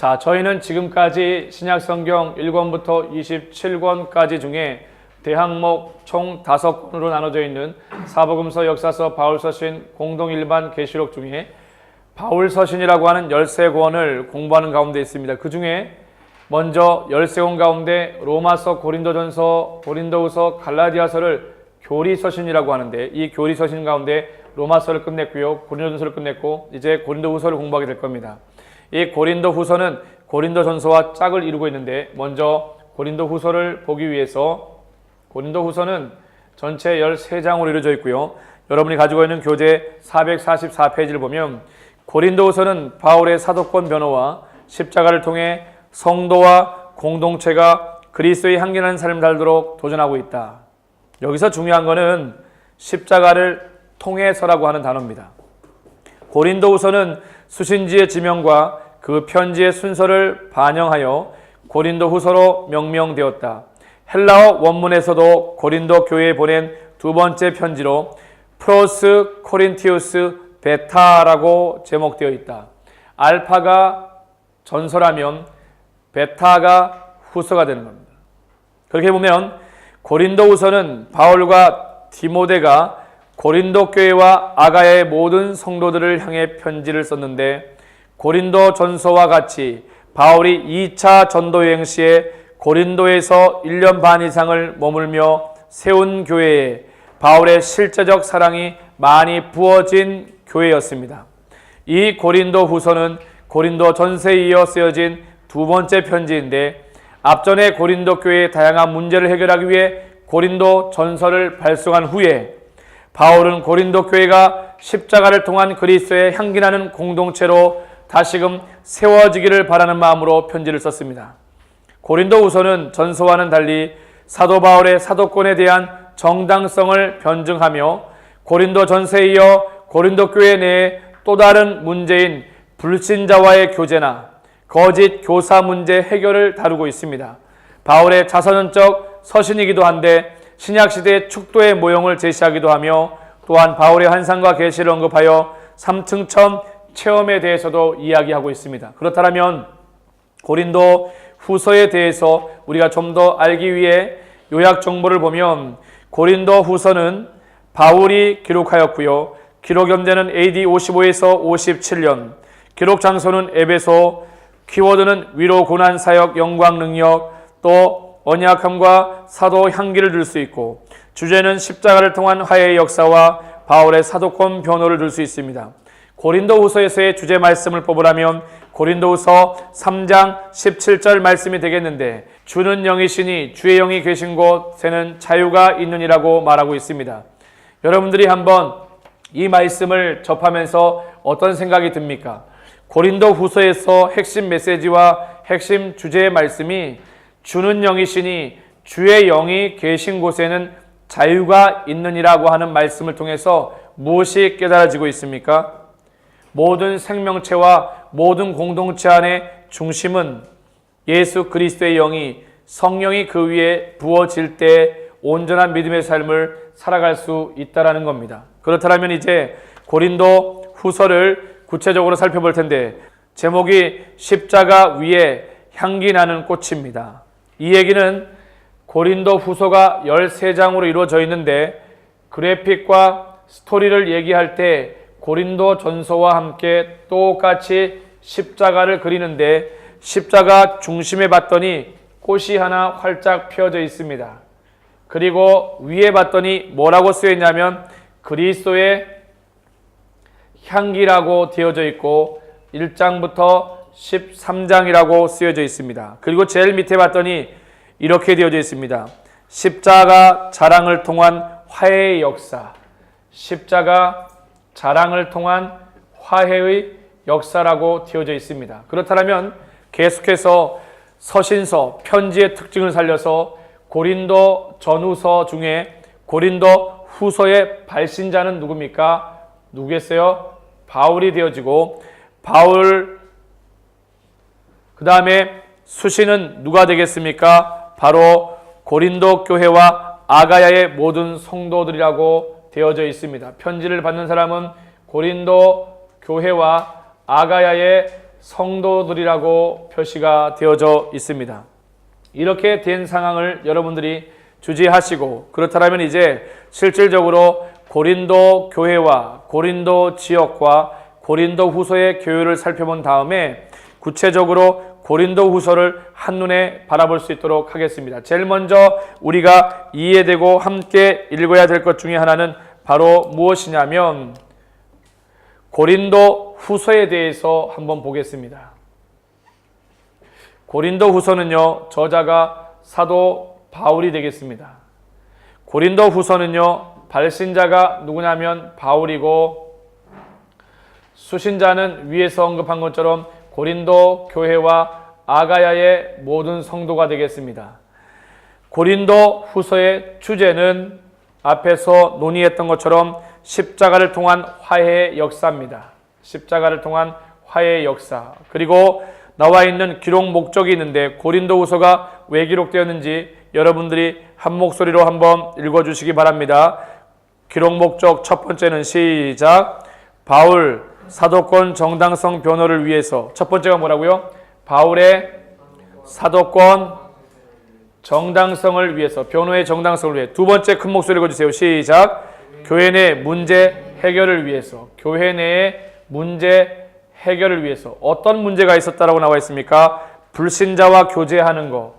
자, 저희는 지금까지 신약성경 1권부터 27권까지 중에 대항목 총 5권으로 나눠져 있는 사복음서, 역사서, 바울서신, 공동일반, 계시록 중에 바울서신이라고 하는 13권을 공부하는 가운데 있습니다. 그 중에 먼저 13권 가운데 로마서, 고린도전서, 고린도후서, 갈라디아서를 교리서신이라고 하는데, 이 교리서신 가운데 로마서를 끝냈고요, 고린도전서를 끝냈고 이제 고린도후서를 공부하게 될 겁니다. 이 고린도후서는 고린도전서와 짝을 이루고 있는데, 먼저 고린도후서를 보기 위해서 고린도후서는 전체 13장으로 이루어져 있고요, 여러분이 가지고 있는 교재 444페이지를 보면 고린도후서는 바울의 사도권 변호와 십자가를 통해 성도와 공동체가 그리스도의 향기나는 삶을 살도록 도전하고 있다. 여기서 중요한 것은 십자가를 통해서라고 하는 단어입니다. 고린도후서는 수신지의 지명과 그 편지의 순서를 반영하여 고린도후서로 명명되었다. 헬라어 원문에서도 고린도 교회에 보낸 두 번째 편지로 프로스 코린티우스 베타라고 제목되어 있다. 알파가 전서라면 베타가 후서가 되는 겁니다. 그렇게 보면 고린도후서는 바울과 디모데가 고린도 교회와 아가야의 모든 성도들을 향해 편지를 썼는데, 고린도 전서와 같이 바울이 2차 전도 여행 시에 고린도에서 1년 반 이상을 머물며 세운 교회에 바울의 실제적 사랑이 많이 부어진 교회였습니다. 이 고린도 후서는 고린도 전서에 이어 쓰여진 두 번째 편지인데, 앞전에 고린도 교회의 다양한 문제를 해결하기 위해 고린도 전서를 발송한 후에 바울은 고린도 교회가 십자가를 통한 그리스도의 향기나는 공동체로 다시금 세워지기를 바라는 마음으로 편지를 썼습니다. 고린도 후서는 전서와는 달리 사도 바울의 사도권에 대한 정당성을 변증하며 고린도 전서에 이어 고린도 교회 내에 또 다른 문제인 불신자와의 교제나 거짓 교사 문제 해결을 다루고 있습니다. 바울의 자서전적 서신이기도 한데 신약시대의 축도의 모형을 제시하기도 하며, 또한 바울의 환상과 계시를 언급하여 삼층천 체험에 대해서도 이야기하고 있습니다. 그렇다면 고린도 후서에 대해서 우리가 좀 더 알기 위해 요약 정보를 보면, 고린도 후서는 바울이 기록하였고요, 기록 연대는 AD 55에서 57년, 기록 장소는 에베소, 키워드는 위로, 고난, 사역, 영광, 능력, 또 언약함과 사도 향기를 들 수 있고, 주제는 십자가를 통한 화해의 역사와 바울의 사도권 변호를 들 수 있습니다. 고린도후서에서의 주제 말씀을 뽑으라면 고린도후서 3장 17절 말씀이 되겠는데, 주는 영이시니 주의 영이 계신 곳에는 자유가 있느니라고 말하고 있습니다. 여러분들이 한번 이 말씀을 접하면서 어떤 생각이 듭니까? 고린도후서에서 핵심 메시지와 핵심 주제의 말씀이 주는 영이시니 주의 영이 계신 곳에는 자유가 있느니라고 하는 말씀을 통해서 무엇이 깨달아지고 있습니까? 모든 생명체와 모든 공동체 안의 중심은 예수 그리스도의 영이, 성령이 그 위에 부어질 때 온전한 믿음의 삶을 살아갈 수 있다는 겁니다. 그렇다면 이제 고린도 후서를 구체적으로 살펴볼 텐데, 제목이 십자가 위에 향기 나는 꽃입니다. 이 얘기는 고린도 후서가 13장으로 이루어져 있는데, 그래픽과 스토리를 얘기할 때 고린도 전서와 함께 똑같이 십자가를 그리는데, 십자가 중심에 봤더니 꽃이 하나 활짝 펴져 있습니다. 그리고 위에 봤더니 뭐라고 쓰여 있냐면 그리스도의 향기라고 되어져 있고 1장부터 13장이라고 쓰여져 있습니다. 그리고 제일 밑에 봤더니 이렇게 되어져 있습니다. 십자가 자랑을 통한 화해의 역사. 십자가 자랑을 통한 화해의 역사라고 되어져 있습니다. 그렇다면 계속해서 서신서, 편지의 특징을 살려서 고린도 전후서 중에 고린도 후서의 발신자는 누굽니까? 누구겠어요? 바울이 되어지고, 바울 그 다음에 수신은 누가 되겠습니까? 바로 고린도 교회와 아가야의 모든 성도들이라고 되어져 있습니다. 편지를 받는 사람은 고린도 교회와 아가야의 성도들이라고 표시가 되어져 있습니다. 이렇게 된 상황을 여러분들이 주지하시고, 그렇다면 이제 실질적으로 고린도 교회와 고린도 지역과 고린도 후서의 교회를 살펴본 다음에 구체적으로 고린도 후서를 한눈에 바라볼 수 있도록 하겠습니다. 제일 먼저 우리가 이해되고 함께 읽어야 될 것 중에 하나는 바로 무엇이냐면 고린도 후서에 대해서 한번 보겠습니다. 고린도 후서는요, 저자가 사도 바울이 되겠습니다. 고린도 후서는요, 발신자가 누구냐면 바울이고, 수신자는 위에서 언급한 것처럼 고린도 교회와 아가야의 모든 성도가 되겠습니다. 고린도 후서의 주제는 앞에서 논의했던 것처럼 십자가를 통한 화해의 역사입니다. 십자가를 통한 화해의 역사. 그리고 나와 있는 기록 목적이 있는데 고린도 후서가 왜 기록되었는지 여러분들이 한 목소리로 한번 읽어주시기 바랍니다. 기록 목적 첫 번째는 시작. 바울 사도권 정당성 변호를 위해서. 첫 번째가 뭐라고요? 바울의 사도권 정당성을 위해서, 변호의 정당성을 위해. 두 번째 큰 목소리 읽어주세요. 시작. 교회 내 문제 해결을 위해서. 교회 내의 문제 해결을 위해서. 어떤 문제가 있었다라고 나와 있습니까? 불신자와 교제하는 거.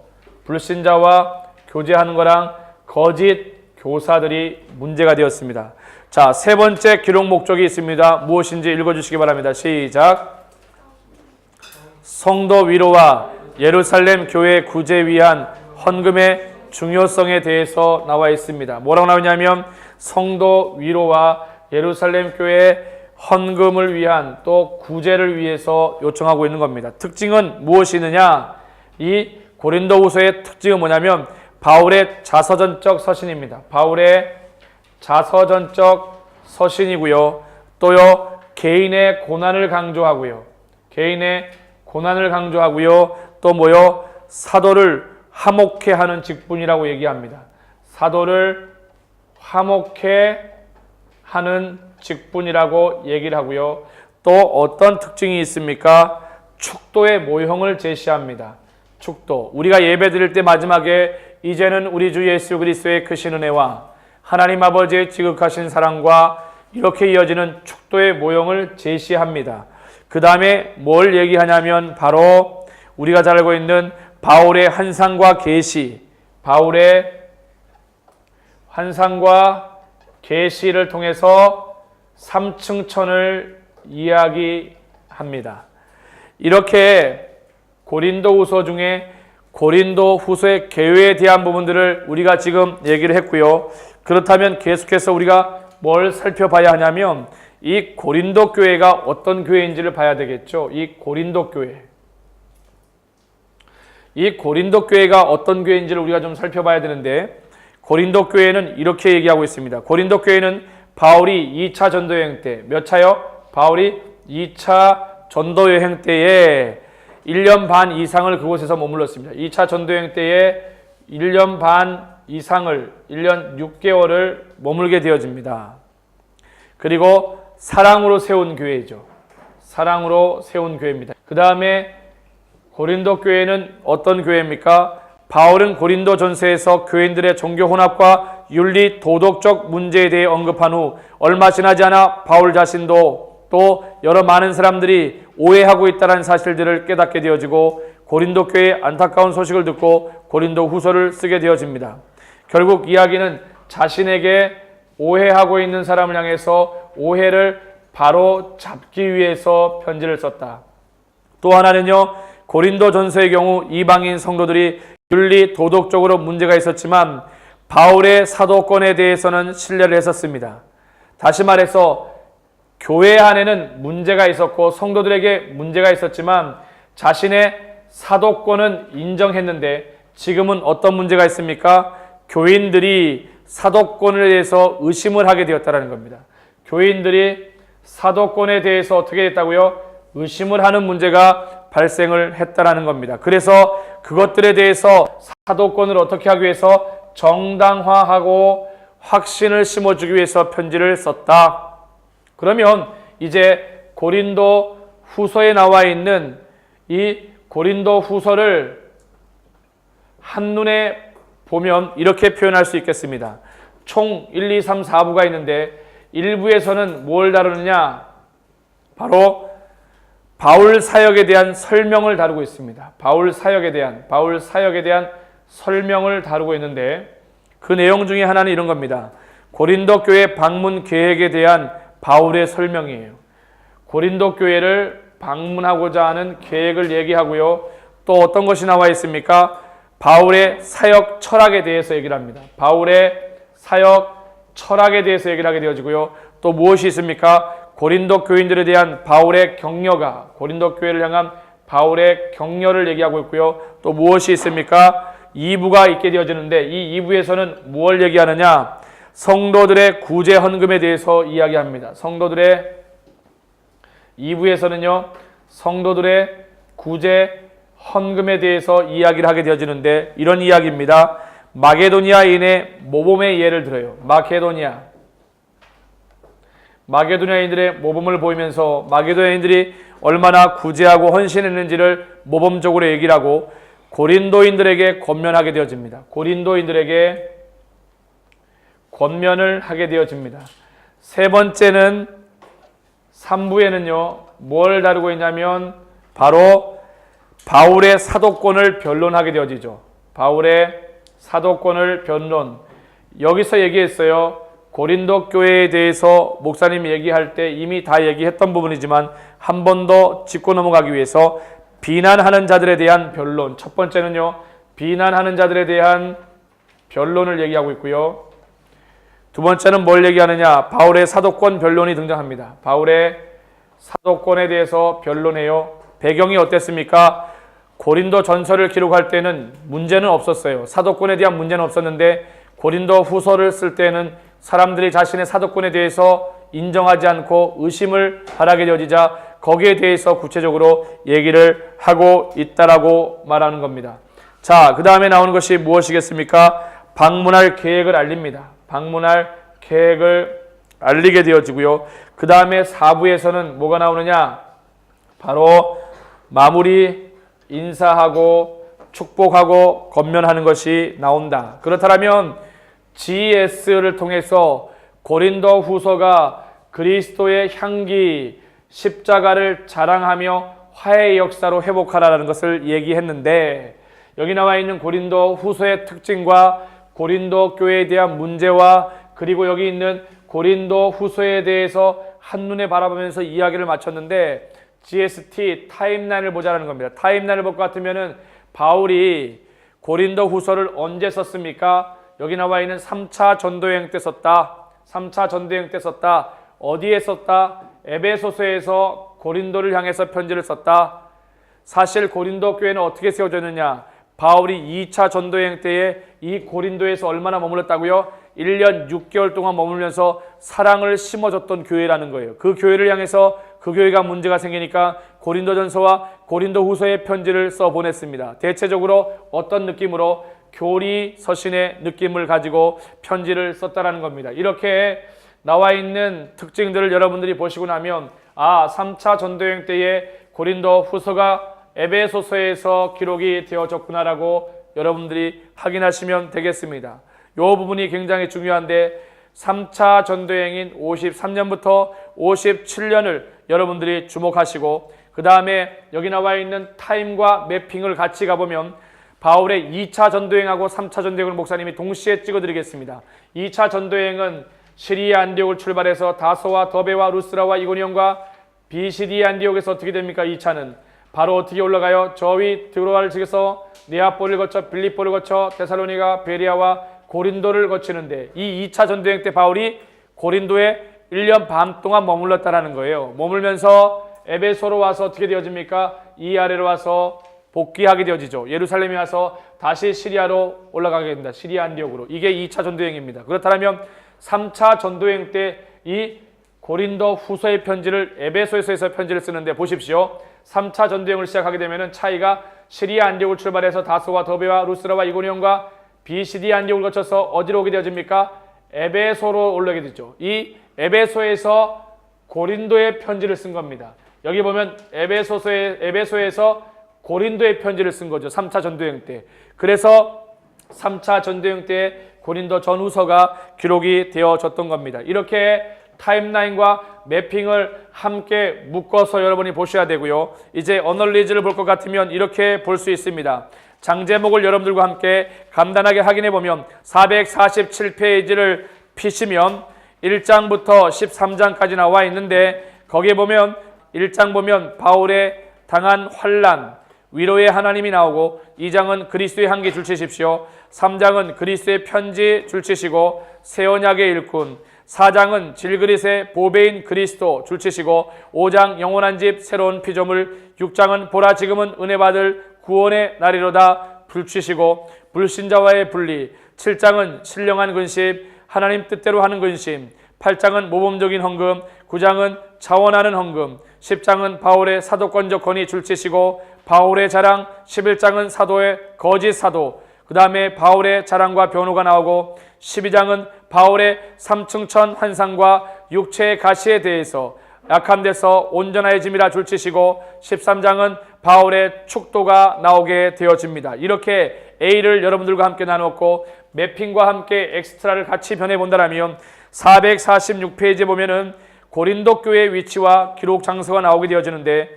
불신자와 교제하는 거랑 거짓 교사들이 문제가 되었습니다. 자, 세 번째 기록 목적이 있습니다. 무엇인지 읽어주시기 바랍니다. 시작. 성도 위로와 예루살렘 교회 구제 위한 헌금의 중요성에 대해서 나와 있습니다. 뭐라고 나오냐면 성도 위로와 예루살렘 교회 헌금을 위한 또 구제를 위해서 요청하고 있는 겁니다. 특징은 무엇이 있느냐? 이 고린도후서의 특징은 뭐냐면 바울의 자서전적 서신입니다. 바울의 자서전적 서신이고요. 또요, 개인의 고난을 강조하고요. 개인의 고난을 강조하고요. 또 뭐요? 사도를 화목해 하는 직분이라고 얘기합니다. 사도를 화목해 하는 직분이라고 얘기를 하고요. 또 어떤 특징이 있습니까? 축도의 모형을 제시합니다. 축도. 우리가 예배 드릴 때 마지막에 이제는 우리 주 예수 그리스도의 크신 은혜와 하나님 아버지의 지극하신 사랑과 이렇게 이어지는 축도의 모형을 제시합니다. 그 다음에 뭘 얘기하냐면 바로 우리가 잘 알고 있는 바울의 환상과 계시, 바울의 환상과 계시를 통해서 3층 천을 이야기합니다. 이렇게 고린도후서 중에 고린도후서의 교회에 대한 부분들을 우리가 지금 얘기를 했고요. 그렇다면 계속해서 우리가 뭘 살펴봐야 하냐면 이 고린도 교회가 어떤 교회인지를 봐야 되겠죠. 이 고린도 교회. 이 고린도 교회가 어떤 교회인지를 우리가 좀 살펴봐야 되는데 고린도 교회는 이렇게 얘기하고 있습니다. 고린도 교회는 바울이 2차 전도여행 때, 몇 차요? 바울이 2차 전도여행 때에 1년 반 이상을 그곳에서 머물렀습니다. 2차 전도여행 때에 1년 반 이상을, 1년 6개월을 머물게 되어집니다. 그리고 사랑으로 세운 교회죠. 사랑으로 세운 교회입니다. 그 다음에 고린도 교회는 어떤 교회입니까? 바울은 고린도 전서에서 교인들의 종교 혼합과 윤리 도덕적 문제에 대해 언급한 후 얼마 지나지 않아 바울 자신도 또 여러 많은 사람들이 오해하고 있다는 사실들을 깨닫게 되어지고 고린도 교회의 안타까운 소식을 듣고 고린도 후서를 쓰게 되어집니다. 결국 이야기는 자신에게 오해하고 있는 사람을 향해서 오해를 바로 잡기 위해서 편지를 썼다. 또 하나는요, 고린도 전서의 경우 이방인 성도들이 윤리 도덕적으로 문제가 있었지만 바울의 사도권에 대해서는 신뢰를 했었습니다. 다시 말해서 교회 안에는 문제가 있었고 성도들에게 문제가 있었지만 자신의 사도권은 인정했는데 지금은 어떤 문제가 있습니까? 교인들이 사도권에 대해서 의심을 하게 되었다는 겁니다. 교인들이 사도권에 대해서 어떻게 됐다고요? 의심을 하는 문제가 발생을 했다는 겁니다. 그래서 그것들에 대해서 사도권을 어떻게 하기 위해서 정당화하고 확신을 심어주기 위해서 편지를 썼다. 그러면 이제 고린도 후서에 나와 있는 이 고린도 후서를 한눈에 보면 이렇게 표현할 수 있겠습니다. 총 1, 2, 3, 4부가 있는데 1부에서는 뭘 다루느냐? 바로 바울 사역에 대한 설명을 다루고 있습니다. 바울 사역에 대한 설명을 다루고 있는데 그 내용 중에 하나는 이런 겁니다. 고린도 교회 방문 계획에 대한 바울의 설명이에요. 고린도 교회를 방문하고자 하는 계획을 얘기하고요. 또 어떤 것이 나와 있습니까? 바울의 사역 철학에 대해서 얘기를 합니다. 바울의 사역 철학에 대해서 얘기를 하게 되어지고요. 또 무엇이 있습니까? 고린도 교인들에 대한 바울의 격려가, 고린도 교회를 향한 바울의 격려를 얘기하고 있고요. 또 무엇이 있습니까? 2부가 있게 되어지는데 이 2부에서는 무엇을 얘기하느냐? 성도들의 구제 헌금에 대해서 이야기합니다. 2부에서는요. 성도들의 구제 헌금에 대해서 이야기를 하게 되어지는데 이런 이야기입니다. 마게도니아인의 모범의 예를 들어요. 마게도니아인들의 모범을 보이면서 마게도니아인들이 얼마나 구제하고 헌신했는지를 모범적으로 얘기를 하고 고린도인들에게 권면하게 되어집니다. 고린도인들에게 권면을 하게 되어집니다. 세 번째는 3부에는요. 뭘 다루고 있냐면 바로 바울의 사도권을 변론하게 되어지죠. 바울의 사도권을 변론. 여기서 얘기했어요. 고린도 교회에 대해서 목사님이 얘기할 때 이미 다 얘기했던 부분이지만 한 번 더 짚고 넘어가기 위해서 비난하는 자들에 대한 변론. 첫 번째는요. 비난하는 자들에 대한 변론을 얘기하고 있고요. 두 번째는 뭘 얘기하느냐? 바울의 사도권 변론이 등장합니다. 바울의 사도권에 대해서 변론해요. 배경이 어땠습니까? 고린도 전서를 기록할 때는 문제는 없었어요. 사도권에 대한 문제는 없었는데 고린도 후서를 쓸 때는 사람들이 자신의 사도권에 대해서 인정하지 않고 의심을 바라게 되어지자 거기에 대해서 구체적으로 얘기를 하고 있다라고 말하는 겁니다. 자, 그 다음에 나오는 것이 무엇이겠습니까? 방문할 계획을 알립니다. 방문할 계획을 알리게 되어지고요. 그 다음에 4부에서는 뭐가 나오느냐? 바로 마무리, 인사하고 축복하고 권면하는 것이 나온다. 그렇다면 GS를 통해서 고린도 후서가 그리스도의 향기, 십자가를 자랑하며 화해의 역사로 회복하라는 것을 얘기했는데 여기 나와 있는 고린도 후서의 특징과 고린도 교회에 대한 문제와 그리고 여기 있는 고린도 후서에 대해서 한눈에 바라보면서 이야기를 마쳤는데 GST 타임라인을 보자는 겁니다. 타임라인을 볼 것 같으면은 바울이 고린도 후서를 언제 썼습니까? 여기 나와 있는 3차 전도여행 때 썼다. 3차 전도여행 때 썼다. 어디에 썼다? 에베소서에서 고린도를 향해서 편지를 썼다. 사실 고린도 교회는 어떻게 세워졌느냐? 바울이 2차 전도여행 때에 이 고린도에서 얼마나 머물렀다고요? 1년 6개월 동안 머물면서 사랑을 심어줬던 교회라는 거예요. 그 교회를 향해서 그 교회가 문제가 생기니까 고린도전서와 고린도후서의 편지를 써보냈습니다. 대체적으로 어떤 느낌으로? 교리 서신의 느낌을 가지고 편지를 썼다라는 겁니다. 이렇게 나와 있는 특징들을 여러분들이 보시고 나면 3차 전도여행 때에 고린도 후서가 에베소서에서 기록이 되어졌구나라고 여러분들이 확인하시면 되겠습니다. 이 부분이 굉장히 중요한데 3차 전도여행인 53년부터 57년을 여러분들이 주목하시고 그 다음에 여기 나와 있는 타임과 매핑을 같이 가보면 바울의 2차 전도여행하고 3차 전도여행을 목사님이 동시에 찍어드리겠습니다. 2차 전도여행은 시리아 안디옥을 출발해서 다소와 더베와 루스라와 이고니온과 비시디아 안디옥에서 어떻게 됩니까? 2차는 바로 어떻게 올라가요? 저 위 드로아를 지켜서 네아폴을 거쳐 빌립보를 거쳐 데살로니가 베리아와 고린도를 거치는데 이 2차 전도여행 때 바울이 고린도에 1년 반 동안 머물렀다라는 거예요. 머물면서 에베소로 와서 어떻게 되어집니까? 이 아래로 와서 복귀하게 되어지죠. 예루살렘에 와서 다시 시리아로 올라가게 됩니다. 시리아 안디옥으로. 이게 2차 전도여행입니다. 그렇다면 3차 전도여행 때 이 고린도 후서의 편지를 에베소에서 해서 편지를 쓰는데 보십시오. 3차 전도여행을 시작하게 되면 차이가 시리아 안디옥을 출발해서 다소와 더베와 루스라와 이고니온과 비시디아 안디옥을 거쳐서 어디로 오게 되어집니까? 에베소로 올라오게 되죠. 이 에베소에서 고린도의 편지를 쓴 겁니다. 여기 보면 에베소에서 고린도의 편지를 쓴 거죠. 3차 전도여행 때. 그래서 3차 전도여행 때 고린도 전후서가 기록이 되어졌던 겁니다. 이렇게 타임라인과 매핑을 함께 묶어서 여러분이 보셔야 되고요. 이제 어널리즈를 볼 것 같으면 이렇게 볼 수 있습니다. 장제목을 여러분들과 함께 간단하게 확인해 보면 447페이지를 피시면 1장부터 13장까지 나와 있는데 거기에 보면 1장 보면 바울의 당한 환난, 위로의 하나님이 나오고 2장은 그리스도의 향기 줄치십시오. 3장은 그리스도의 편지 줄치시고 새 언약의 일꾼, 4장은 질그릿의 보배인 그리스도 줄치시고 5장 영원한 집 새로운 피조물, 6장은 보라 지금은 은혜 받을 구원의 날이로다 불치시고 불신자와의 분리, 7장은 신령한 근심, 하나님 뜻대로 하는 근심, 8장은 모범적인 헌금, 9장은 자원하는 헌금, 10장은 바울의 사도권적 권위 줄치시고 바울의 자랑, 11장은 사도의 거짓 사도, 그 다음에 바울의 자랑과 변호가 나오고 12장은 바울의 삼층천 환상과 육체의 가시에 대해서 약함 데서 온전하여짐이라 줄치시고 13장은 바울의 축도가 나오게 되어집니다. 이렇게 A를 여러분들과 함께 나눴고 매핑과 함께 엑스트라를 같이 변해본다면 446페이지에 보면은 고린도 교회의 위치와 기록 장소가 나오게 되어지는데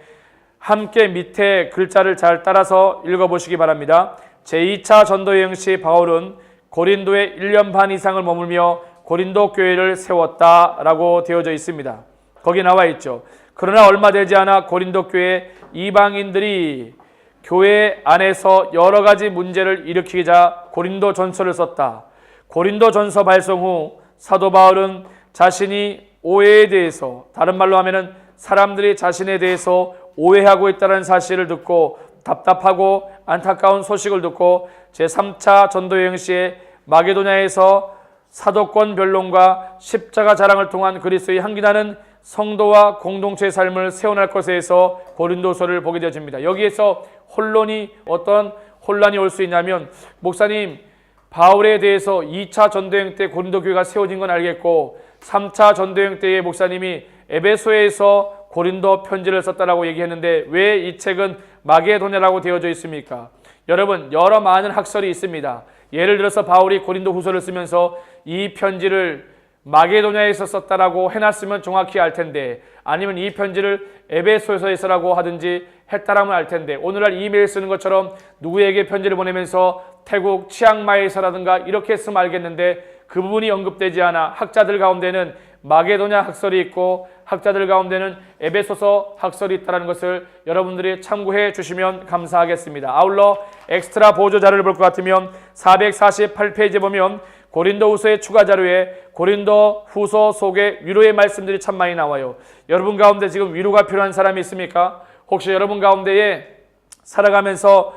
함께 밑에 글자를 잘 따라서 읽어보시기 바랍니다. 제2차 전도여행 시 바울은 고린도에 1년 반 이상을 머물며 고린도 교회를 세웠다라고 되어져 있습니다. 거기 나와 있죠. 그러나 얼마 되지 않아 고린도 교회 이방인들이 교회 안에서 여러 가지 문제를 일으키자 고린도 전서를 썼다. 고린도 전서 발송 후 사도 바울은 자신이 오해에 대해서, 다른 말로 하면은 사람들이 자신에 대해서 오해하고 있다는 사실을 듣고 답답하고 안타까운 소식을 듣고 제3차 전도여행 시에 마게도냐에서 사도권 변론과 십자가 자랑을 통한 그리스도의 향기나는 성도와 공동체의 삶을 세워날 것에 대해서 고린도서를 보게 되어집니다. 여기에서 어떤 혼란이 올 수 있냐면, 목사님 바울에 대해서 2차 전도여행 때 고린도 교회가 세워진 건 알겠고 3차 전도여행 때의 목사님이 에베소에서 고린도 편지를 썼다라고 얘기했는데 왜 이 책은 마게도냐라고 되어져 있습니까? 여러분, 여러 많은 학설이 있습니다. 예를 들어서 바울이 고린도 후서를 쓰면서 이 편지를 마게도냐에서 썼다라고 해놨으면 정확히 알 텐데, 아니면 이 편지를 에베소에서라고 하든지 했다라면 알 텐데, 오늘날 이메일 쓰는 것처럼 누구에게 편지를 보내면서 태국 치앙마이에서라든가 이렇게 했으면 알겠는데 그 부분이 언급되지 않아 학자들 가운데는 마게도냐 학설이 있고 학자들 가운데는 에베소서 학설이 있다는 것을 여러분들이 참고해 주시면 감사하겠습니다. 아울러 엑스트라 보조 자료를 볼 것 같으면 448페이지에 보면 고린도 후서의 추가 자료에 고린도 후서 속에 위로의 말씀들이 참 많이 나와요. 여러분 가운데 지금 위로가 필요한 사람이 있습니까? 혹시 여러분 가운데에 살아가면서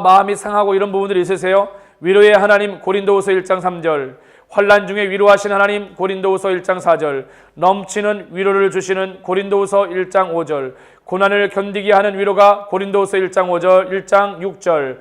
마음이 상하고 이런 부분들이 있으세요? 위로의 하나님 고린도후서 1장 3절, 환난 중에 위로하신 하나님 고린도후서 1장 4절, 넘치는 위로를 주시는 고린도후서 1장 5절, 고난을 견디게 하는 위로가 고린도후서 1장 5절, 1장 6절,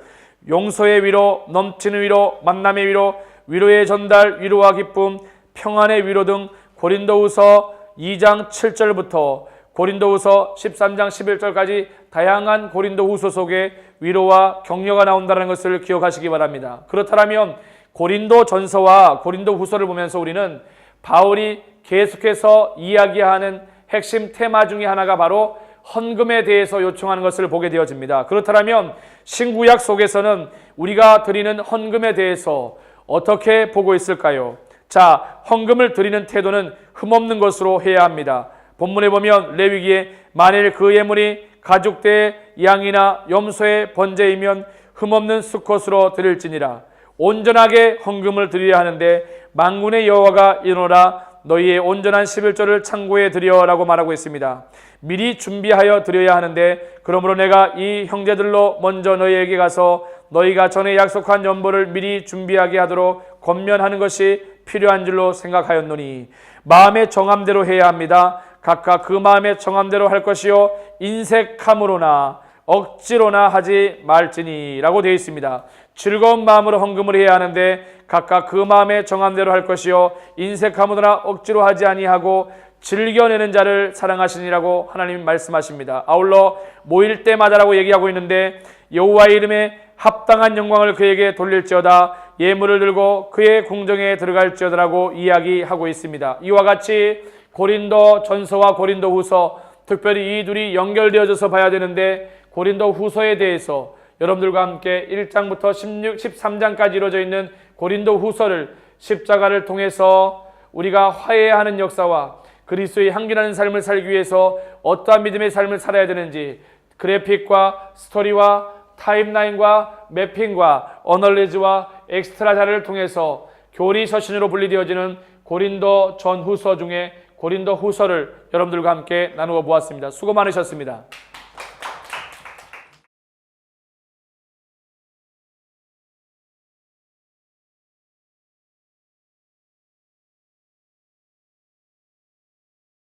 용서의 위로, 넘치는 위로, 만남의 위로, 위로의 전달, 위로와 기쁨, 평안의 위로 등 고린도후서 2장 7절부터 고린도후서 13장 11절까지 다양한 고린도후서 속에 위로와 격려가 나온다는 것을 기억하시기 바랍니다. 그렇다면 고린도 전서와 고린도 후서를 보면서 우리는 바울이 계속해서 이야기하는 핵심 테마 중에 하나가 바로 헌금에 대해서 요청하는 것을 보게 되어집니다. 그렇다면 신구약 속에서는 우리가 드리는 헌금에 대해서 어떻게 보고 있을까요? 자, 헌금을 드리는 태도는 흠없는 것으로 해야 합니다. 본문에 보면 레위기에 만일 그 예물이 가죽대의 양이나 염소의 번제이면 흠없는 수컷으로 드릴지니라. 온전하게 헌금을 드려야 하는데 만군의 여호와가 이르노라 너희의 온전한 11조를 창고에 드려라고 말하고 있습니다. 미리 준비하여 드려야 하는데 그러므로 내가 이 형제들로 먼저 너희에게 가서 너희가 전에 약속한 연보를 미리 준비하게 하도록 권면하는 것이 필요한 줄로 생각하였노니 마음의 정함대로 해야 합니다. 각각 그 마음의 정함대로 할 것이요 인색함으로나 억지로나 하지 말지니 라고 되어 있습니다. 즐거운 마음으로 헌금을 해야 하는데 각각 그 마음의 정함대로 할 것이요 인색함으로나 억지로 하지 아니하고 즐겨내는 자를 사랑하시니라고 하나님 말씀하십니다. 아울러 모일 때마다라고 얘기하고 있는데 여호와의 이름에 합당한 영광을 그에게 돌릴지어다 예물을 들고 그의 궁정에 들어갈지어다라고 이야기하고 있습니다. 이와 같이 고린도 전서와 고린도 후서 특별히 이 둘이 연결되어져서 봐야 되는데 고린도 후서에 대해서 여러분들과 함께 1장부터 13장까지 이루어져 있는 고린도 후서를 십자가를 통해서 우리가 화해하는 역사와 그리스도의 향기나는 삶을 살기 위해서 어떠한 믿음의 삶을 살아야 되는지 그래픽과 스토리와 타임라인과 매핑과 어널리지와 엑스트라 자료를 통해서 교리 서신으로 분리되어지는 고린도 전후서 중에 고린도 후서를 여러분들과 함께 나누어 보았습니다. 수고 많으셨습니다.